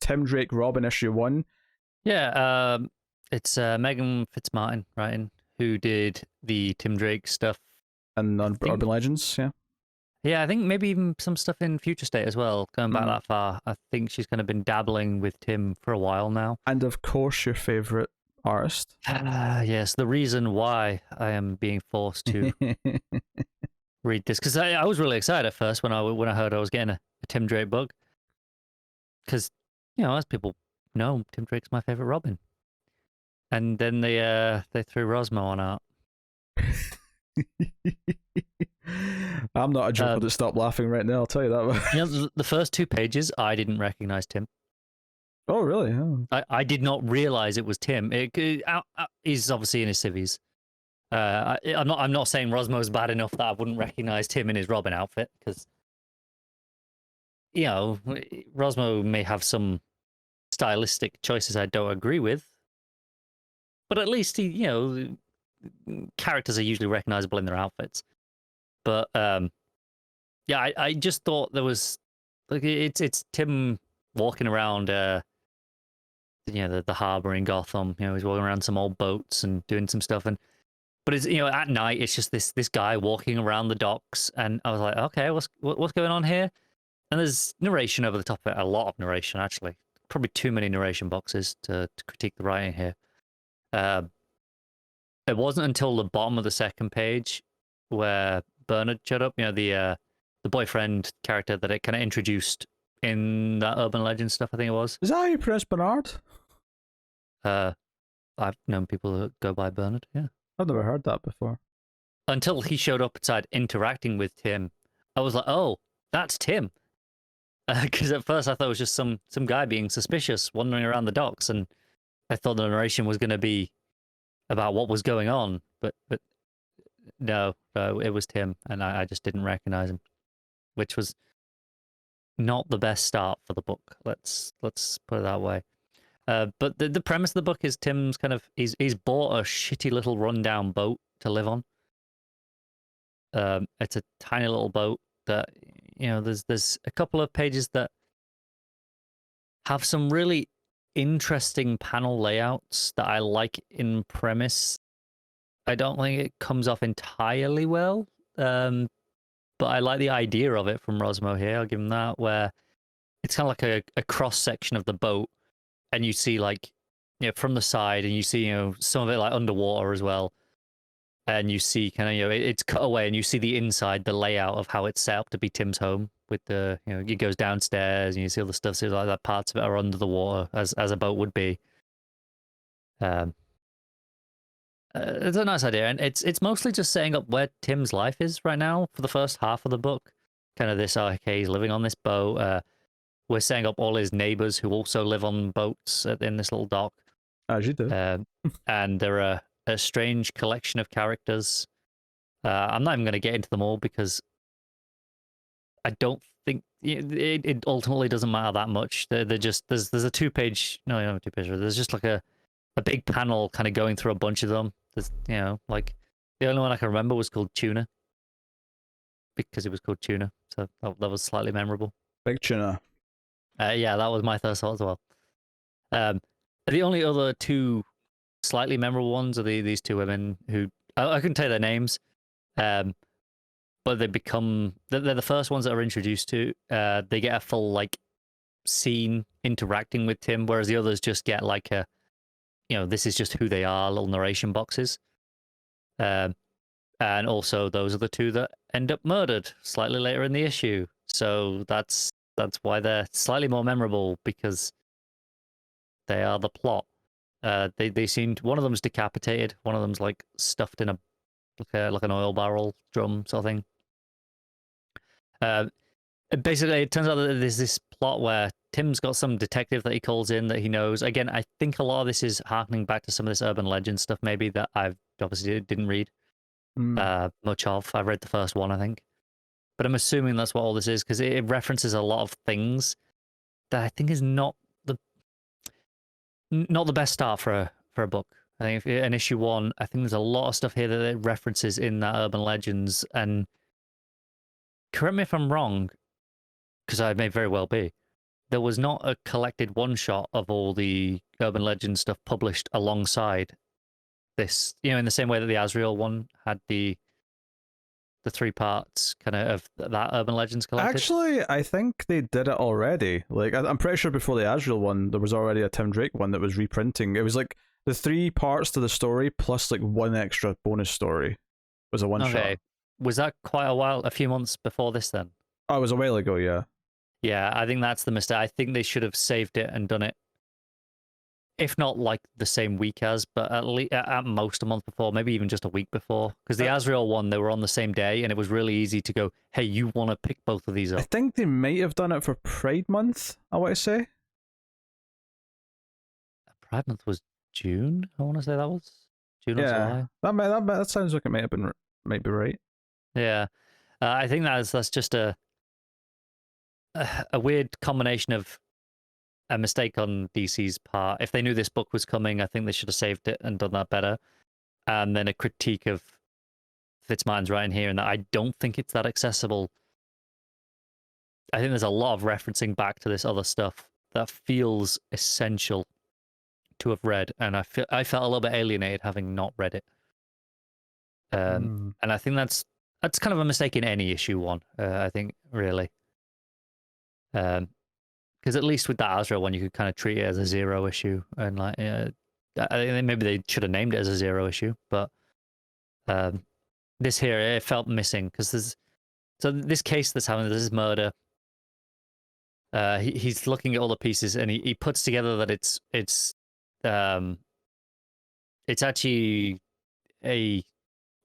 Tim Drake Robin issue 1. Yeah, it's Megan Fitzmartin writing, who did the Tim Drake stuff. And on Urban Legends, yeah. Yeah, I think maybe even some stuff in Future State as well, going back that far. I think she's kind of been dabbling with Tim for a while now. And of course, your favourite artist. Yes, the reason why I am being forced to read this, because I was really excited at first when I heard I was getting a Tim Drake book. Because, as people know, Tim Drake's my favourite Robin. And then they threw Rosmo on out. I'm not a joker to stop laughing right now, I'll tell you that. The first 2 pages, I didn't recognize Tim. Oh, really? Oh. I did not realize it was Tim. He's obviously in his civvies. I'm not saying Rosmo's bad enough that I wouldn't recognize Tim in his Robin outfit, because Rosmo may have some stylistic choices I don't agree with, but at least characters are usually recognizable in their outfits. But yeah, I just thought there was it's Tim walking around the harbor in Gotham. He's walking around some old boats and doing some stuff, but it's at night it's just this guy walking around the docks, and I was like, okay, what's going on here? And there's narration over the top of it, a lot of narration actually, probably too many narration boxes to critique the writing here. It wasn't until the bottom of the second page where Bernard showed up, the boyfriend character that it kind of introduced in that Urban Legends stuff, I think it was. Is that how you pronounce Bernard? I've known people that go by Bernard, yeah. I've never heard that before. Until he showed up inside interacting with Tim, I was like, oh, that's Tim. Because at first I thought it was just some guy being suspicious wandering around the docks, and I thought the narration was going to be about what was going on, but no, it was Tim, and I just didn't recognize him, which was not the best start for the book. Let's put it that way. But the premise of the book is Tim's he's bought a shitty little rundown boat to live on. It's a tiny little boat that there's a couple of pages that have some really interesting panel layouts that I like in premise. I don't think it comes off entirely well, but I like the idea of it from Rosmo here. I'll give him that, where it's kind of like a cross section of the boat, and you see from the side, and you see some of it like underwater as well, and you see it's cut away, and you see the inside, the layout of how it's set up to be Tim's home. With the it goes downstairs, and you see all the stuff. So like that parts of it are under the water, as a boat would be. It's a nice idea, and it's mostly just setting up where Tim's life is right now for the first half of the book. Kind of this, okay, he's living on this boat. We're setting up all his neighbors who also live on boats in this little dock. As you do. And they're a strange collection of characters. I'm not even going to get into them all because I don't think it ultimately doesn't matter that much. They're just there's a 2-page, no, not 2-page. There's just like a big panel kind of going through a bunch of them. There's like the only one I can remember was called Tuna, because it was called Tuna, so that was slightly memorable. Big Tuna. Yeah, that was my first thought as well. The only other 2 slightly memorable ones are these 2 women who I couldn't tell you their names. But they're the first ones that are introduced to. They get a full scene interacting with Tim, whereas the others just get this is just who they are, little narration boxes. And also those are the 2 that end up murdered slightly later in the issue. So that's why they're slightly more memorable, because they are the plot. They seemed, one of them's decapitated, one of them's stuffed in like an oil barrel drum sort of thing. Basically, it turns out that there's this plot where Tim's got some detective that he calls in that he knows. Again, I think a lot of this is harkening back to some of this urban legend stuff, maybe, that I've obviously didn't read much of. I read the first one, I think. But I'm assuming that's what all this is, because it references a lot of things that I think is not the best start for a book. I think in issue 1, I think there's a lot of stuff here that it references in that urban legends, and correct me if I'm wrong, because I may very well be, there was not a collected one shot of all the urban legend stuff published alongside this. In the same way that the Asriel one had the three parts kind of that urban legends collected. Actually, I think they did it already. Like, I'm pretty sure before the Asriel one, there was already a Tim Drake one that was reprinting. It was like the 3 parts to the story plus like one extra bonus story was a one Okay, shot. was that quite a few months before this then? Oh, it was a while ago, yeah. Yeah, I think that's the mistake. I think they should have saved it and done it, if not like the same week as, but at most a month before, maybe even just a week before. Because the Asriel one, they were on the same day, and it was really easy to go, "Hey, you want to pick both of these I up?" think they might have done it for Pride Month, I want to say. Pride Month was June. I want to say that was June or Yeah, July. that sounds like it might be right. Yeah, I think that's just a weird combination of a mistake on DC's part. If they knew this book was coming, I think they should have saved it and done that better. And then a critique of Fitzmartin's writing here, and that I don't think it's that accessible. I think there's a lot of referencing back to this other stuff that feels essential to have read, and I felt a little bit alienated having not read it. And I think that's kind of a mistake in any issue one. I think really, because at least with that Azrael one, you could kind of treat it as a 0 issue, and like I think maybe they should have named it as a 0 issue, but this here it felt missing because this case that's happening, this is murder. He's looking at all the pieces and he puts together that it's actually a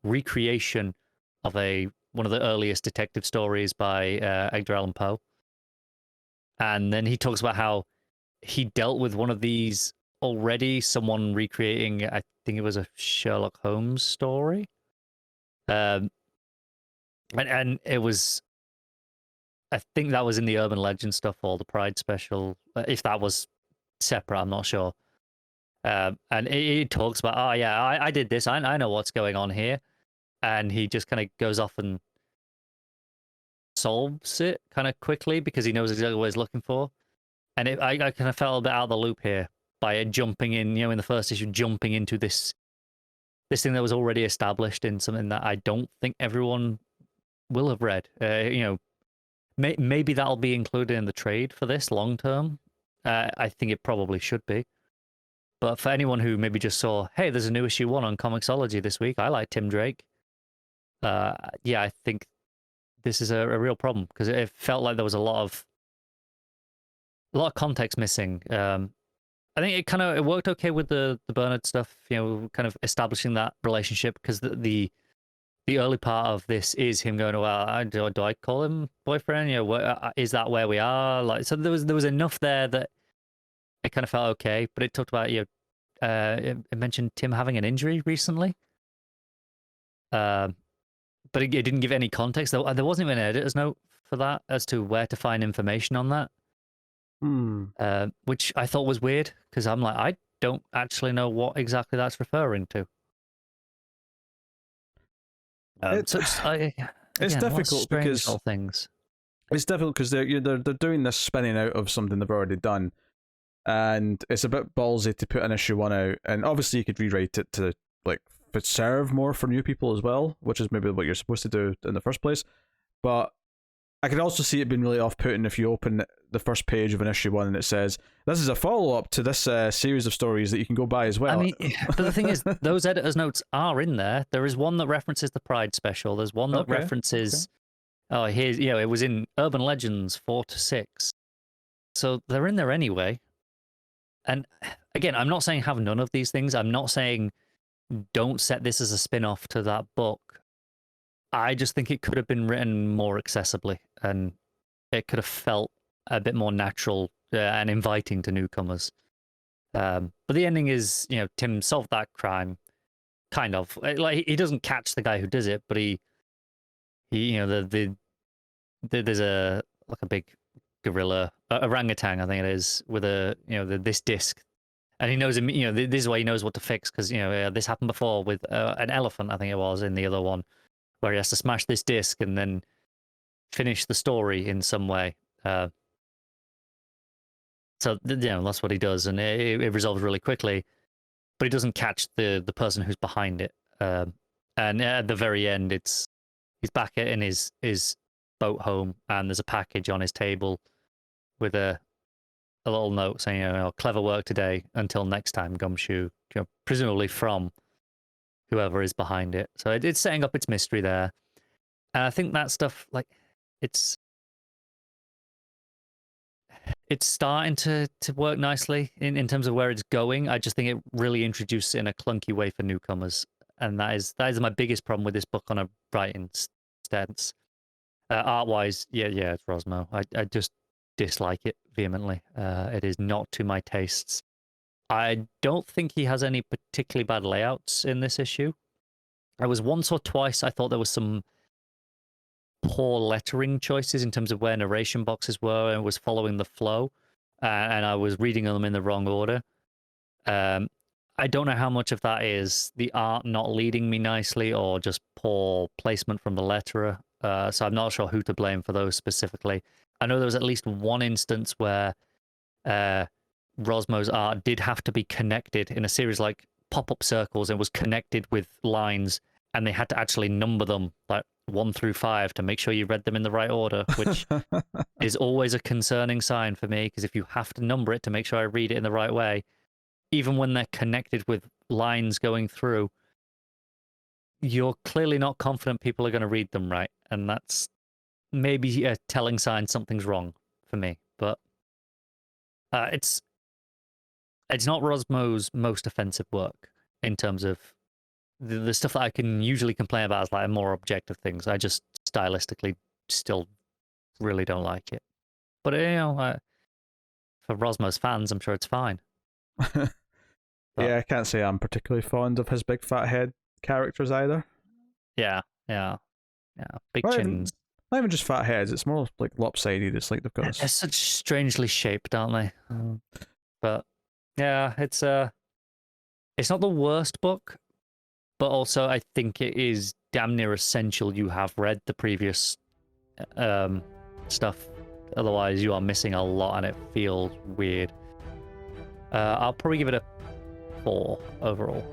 recreation of one of the earliest detective stories by Edgar Allan Poe. And then he talks about how he dealt with one of these already, someone recreating, I think it was a Sherlock Holmes story. And it was, I think that was in the urban legend stuff or the Pride special. If that was separate, I'm not sure. And it talks about, oh yeah, I did this. I know what's going on here. And he just kind of goes off and solves it kind of quickly because he knows exactly what he's looking for. And I kind of felt a bit out of the loop here by jumping in, in the first issue, jumping into this thing that was already established in something that I don't think everyone will have read. Maybe that'll be included in the trade for this long term. I think it probably should be. But for anyone who maybe just saw, hey, there's a new issue 1 on Comixology this week. I like Tim Drake. Yeah, I think this is a real problem because it felt like there was a lot of context missing. I think it worked okay with the Bernard stuff, kind of establishing that relationship because the early part of this is him going, well, do I call him boyfriend? Is that where we are? Like, so there was enough there that it kind of felt okay, but it talked about it mentioned Tim having an injury recently. But it didn't give any context. There wasn't even an editor's note for that as to where to find information on that. Which I thought was weird because I'm like, I don't actually know what exactly that's referring to. It's difficult because things. It's difficult because they're doing this spinning out of something they've already done, and it's a bit ballsy to put an issue 1 out. And obviously, you could rewrite it to like serve more for new people as well, which is maybe what you're supposed to do in the first place. But I could also see it being really off-putting if you open the first page of an issue 1 and it says, this is a follow-up to this series of stories that you can go buy as well. I mean, but the thing is, those editor's notes are in there. There is one that references the Pride special. There's one that references, here's, it was in Urban Legends 4 to 6. So they're in there anyway. And again, I'm not saying have none of these things. I'm not saying don't set this as a spin-off to that book. I just think it could have been written more accessibly and it could have felt a bit more natural and inviting to newcomers. But the ending is, Tim solved that crime, kind of. Like he doesn't catch the guy who does it, but he there's a big gorilla, orangutan, I think it is, with this disc, and he knows him. This is why he knows what to fix because this happened before with an elephant, I think it was in the other one, where he has to smash this disc and then finish the story in some way. So that's what he does, and it resolves really quickly. But he doesn't catch the person who's behind it. And at the very end, he's back in his boat home, and there's a package on his table with a little note saying, clever work today. Until next time, Gumshoe. Presumably from whoever is behind it. So it's setting up its mystery there. And I think that stuff, like, it's starting to work nicely in terms of where it's going. I just think it really introduces it in a clunky way for newcomers. And that is my biggest problem with this book on a writing stance. Art-wise, yeah, it's Rosmo. I just dislike it vehemently. It is not to my tastes. I don't think he has any particularly bad layouts in this issue. I was once or twice, I thought there was some poor lettering choices in terms of where narration boxes were and was following the flow, and I was reading them in the wrong order. I don't know how much of that is the art not leading me nicely or just poor placement from the letterer. So I'm not sure who to blame for those specifically. I know there was at least one instance where Rosmo's art did have to be connected in a series like pop-up circles and was connected with lines, and they had to actually number them like 1 through 5 to make sure you read them in the right order, which is always a concerning sign for me, because if you have to number it to make sure I read it in the right way, even when they're connected with lines going through, you're clearly not confident people are going to read them right. And that's maybe a telling sign something's wrong for me. But it's not Rosmo's most offensive work in terms of the stuff that I can usually complain about is like more objective things. I just stylistically still really don't like it. But for Rosmo's fans, I'm sure it's fine. Yeah, I can't say I'm particularly fond of his big fat head characters either. Yeah. Big Not chins. Not even just fat heads. It's more like lopsided. It's like they've got. They're such strangely shaped, aren't they? But yeah, it's not the worst book, but also I think it is damn near essential you have read the previous stuff. Otherwise, you are missing a lot, and it feels weird. I'll probably give it a 4 overall.